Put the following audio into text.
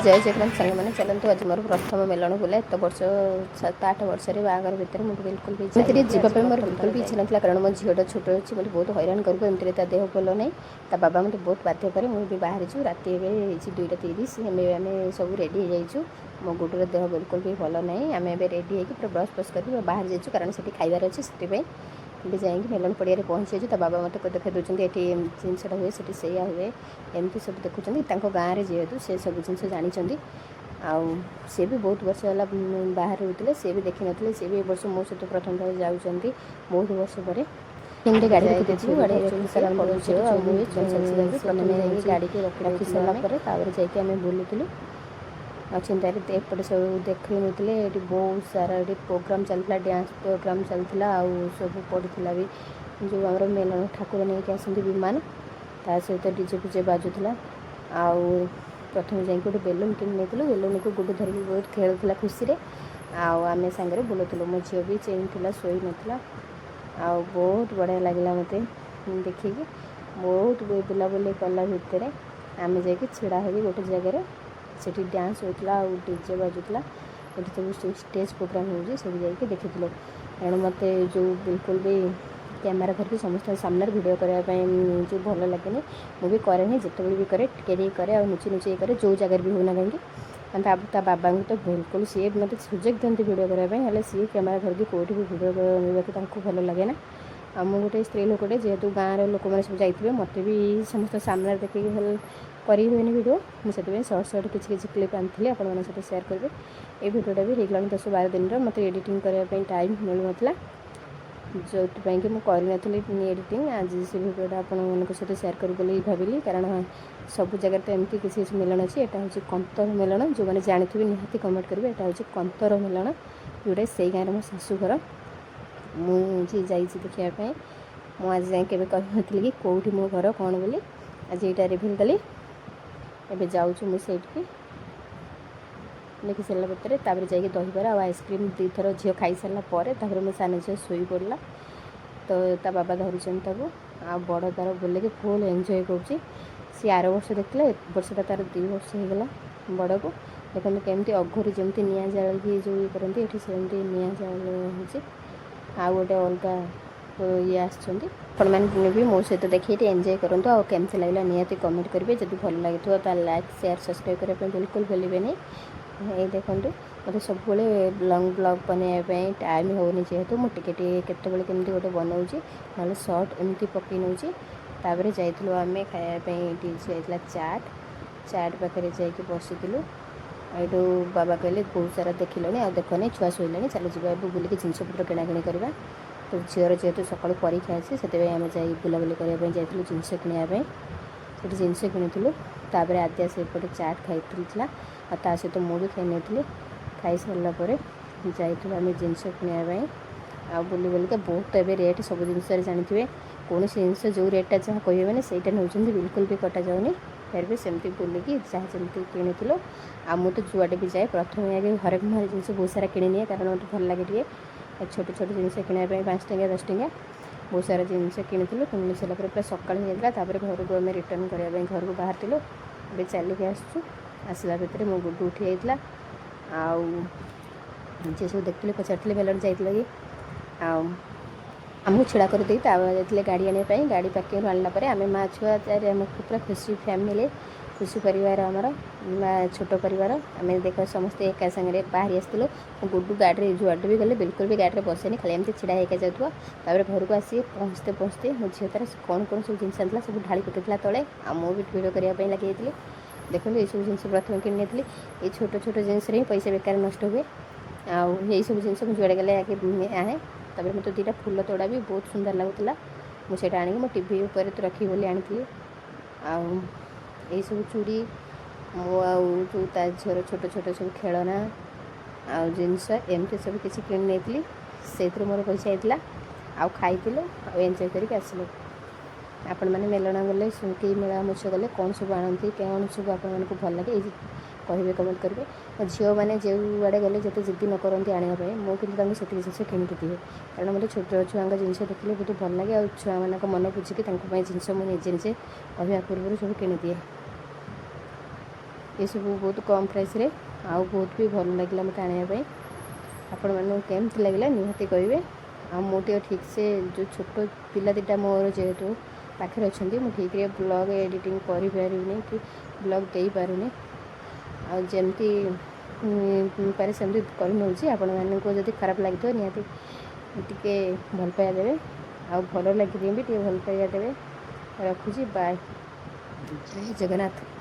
जय जगन्नाथ सांग मैंने चलते आज मोर प्रथम मेलन बुला एत वर्ष 7-8 वर्ष बाहर भितर मुझे बिल्कुल भी जावाई मोर बिल्कुल भी इच्छा ना कारण मो झीटा छोट अच्छी मतलब बहुत हैरान करूँ एमती ता देह भल नहीं बाबा मतलब बहुत बाध्य कै मुझे बाहरी राति 2:30 आम सब रेडी हो मो गुडर देह बिल्कुल भी भल नहीं आम रेडी होगी पूरा ब्रश ब्रश कर बाहर जाइए कारण से खाइबार अच्छे से जाइए मेलन पड़िया पहुँची जाइए बाबा मत देखा दूसरी ये जिनसा हुए से हुए एमती सब देखुं गाँव में जेहेतु से सब जिन जानी सी भी बहुत वर्ष है बाहर रोते सी भी देखी नी सी भी वर्ष मो सहित प्रथम थर जाऊँच बहुत वर्ष पर गाड़ी रखी गाड़ी गाड़ी की रखी सारापर जाकि बुलूलु आ चिंतार एपटे सब देख नुले ये बहुत सारा ये प्रोग्राम चलता डांस प्रोग्राम चलता सब पड़ता भी जो आम मेलन ठाकुर नहीं कि आसती विमान ता सहित डीजे फीजे बाजुला आउ प्रथम जाइए गोटे बेलून कि नहीं बेलून को गुड धरिकी बहुत खेलुला खुशी आम सांगे बुलूलु मो झील भी चेन थी शोई नाला आ बहुत बढ़िया लगे मत देखिकी बहुत बुलाबुली कला भितर आम जा छिड़ा हो गोटे जगार से डांस होता डीजे बाजुला ये सब स्टेज प्रोग्राम हो सब जाकि देखी तेणु मत जो बिल्कुल भी कैमेरा धरिकी समस्त सामने वीडियो करने जो भल लगे मुझे करे जिते भी करे टे करे और नुची नुची करे जो जगार भी होना कहीं बाबा तो बिल्कुल सी मतलब सुजोग दिखती वीडियो करने सी कैमेरा धरिकी कौटी भी वीडियो करने भल लगे ना आ मु गोटे स्त्री लोकटे जेहेतु गाँव लोक मैंने सब जाइए मत भी समस्त सामने देखिए भल करी हुए वीडियो मुझे सर्ट सर्ट किसी क्लिप आनी आपने सेयार करेंगे ये वीडियोटा भी होगा 10-12 दिन मत एडिटिंग करने टाइम मिलू ना जो कि मुझे एडिटिंग आज से वीडियोटा आपण सहित सेयार करी भाविली कारण सब जगह तो एमती किसी मिलन अच्छी यहाँ हूँ कंतर मिलन जो मैंने जानी निहाती कमेंट करेंगे यहाँ हूँ कंतर मिलन जोटा से गाँव मो शाशुघर मुझे जाखापी मुझे जाए के कही कि कौटी मो घर कौन बोली आज यहाँ रिभिल कली एवं जाऊँ मुझे देखी सारा पर जाकि दहीबरा और आइसक्रीम 2 थर झील खाई सारापर मो सान झील शोई पड़ा तो ता बाबा धरी आ बड़ तार बोल फुल एंजॉय कर सी आर वर्ष देखते वर्षटा तार 2 वर्ष होगला बड़ को देखते केमती अघोरी जमी निआ जाल जो ये करती ये सेमती निआ जाल हो आ गोटे अलग ये आसने भी मो सहित देखिए एंजॉय करूँ आ केमती लगे निहाती कमेंट करेंगे जब भल लगे तो लाइक शेयर सब्सक्राइब करने बिल्कुल भूलें ये देखो मतलब सब लंग ब्लॉग बनवाई टाइम होनी जेहेतु मुझे केतबले केमती गोटे बनाऊँ ना सर्ट एमती पकई नौ जाइलु आम खायापी जाइला चाट पाखे जाकि बसीलु यू बाबा कहले बहुत सारा देखिले आ देखनी छुआ शोला चलो जी बुलिक जिनपत्र किणाकिणी करवा तो झीर जेहेतु सका परीक्षा अच्छे से आम जा बुलाबुली करने जाइलु जिनस किणापी से जिनस किणुलु आद्या से चाट खाई आ सहित मुझे खाई नहीं खाई सारापर जाइलु आम जिनस किणापी आ बुली बुलिका बहुत एवं रेट सब जिन जानी कौन जिनस जो रेटा जहाँ कहे मैंने से बिल्कुल भी कटा जाऊनी फिर भी सेमती बुलिकी जहाँ जमी किणुलु आ मु तो जुआटे भी जाए प्रथम आगे हरेक मारे जिन बहुत सारा किणी कारण मत भल लगे छोट छोट जिन किणापी 5 टंकिया 10 टंकिया बहुत सारा जिनस किणुलु किणी सारापर पूरा सका घर को आम रिटर्न करने घर को बाहर लु ए चलिक आसला भितर मो गुड उठी जाता जे सब देखते पचारे मेलन जाइए कि आमको छिड़ा कर जाते गाड़ी आने गाड़ी पार्किंग आनापर आम माँ छुआ आम पूरा खुशी फैमिली खुशी परिवार आमर माँ छोट परिवार आम देख समस्ते एका सागर बाहरी आसलु गुड्डू गाड़ी जुआडे भी गले बिल्कुल भी गाड़ी बसेनी खाली एमती छिड़ा होकर जाऊँ घर को आसी पहुँचते पहुँचते मो झील तार कौन कौन सब जिन आना सब ढाड़ी पकड़ा तले आ मु भी वीडियो करने लगे देखो ये सब जिन प्रथम किणी ये छोट छोट जिनस पैसा बेकार नष्ट हुए आई सब जिन जुआड़े गले आगे आए तब मत 2टा फूल तोड़ा भी बहुत सुंदर लगुला मुझे आनी मो टी उपर तो रखी बोली आनी आई सब चूड़ी मो जो झीर छोट छोट सब खेलना आ जिनस एमती सब किसी कि नहीं से मोर पैसा होता आउ खाई एंजॉय करके आसलु आपण मैंने मेलना गले कि मेला मुछ गले कौन सब आनती कौन सब आपको भल लगे कहे कमेंट करेंगे झील मैंने जो आड़े गले जिते जिद्दी न करती आने मुझे से जिन किणिकी दिए कारण मतलब छोट छुआ जिन देखिए बहुत भल लगे और छुआ मान मन बुझिकी जिनस मुझे निजे निजे कहवा पूर्व सब किणी दिए ଏସବୁ ବହୁତ କମ୍ ପ୍ରାଇସ୍ରେ ଆଉ ବହୁତ ବି ଭଲ ଲାଗିଲା ମୋତେ ଆଣିବା ପାଇଁ। ଆପଣମାନଙ୍କୁ କେମିତି ଲାଗିଲା ନିହାତି କହିବେ। ଆଉ ମୁଁ ଟିକେ ଠିକ୍ସେ ଯେଉଁ ଛୋଟ ପିଲା ଦୁଇଟା ମୋର ଯେହେତୁ ପାଖରେ ଅଛନ୍ତି, ମୁଁ ଠିକ୍ରେ ବ୍ଲଗ୍ ଏଡ଼ିଟିଂ କରିପାରିବିନି କି ବ୍ଲଗ୍ ଦେଇପାରୁନି। ଆଉ ଯେମିତି ପାରେ ସେମିତି କରିନେଉଛି। ଆପଣମାନଙ୍କୁ ଯଦି ଖରାପ ଲାଗିଥିବ ନିହାତି ଟିକେ ଭଲ ପାଇବା ଦେବେ, ଆଉ ଭଲ ଲାଗିଲେ ବି ଟିକେ ଭଲ ପାଇବା ଦେବେ। ରଖୁଛି, ବାଏ, ଜୟ ଜଗନ୍ନାଥ।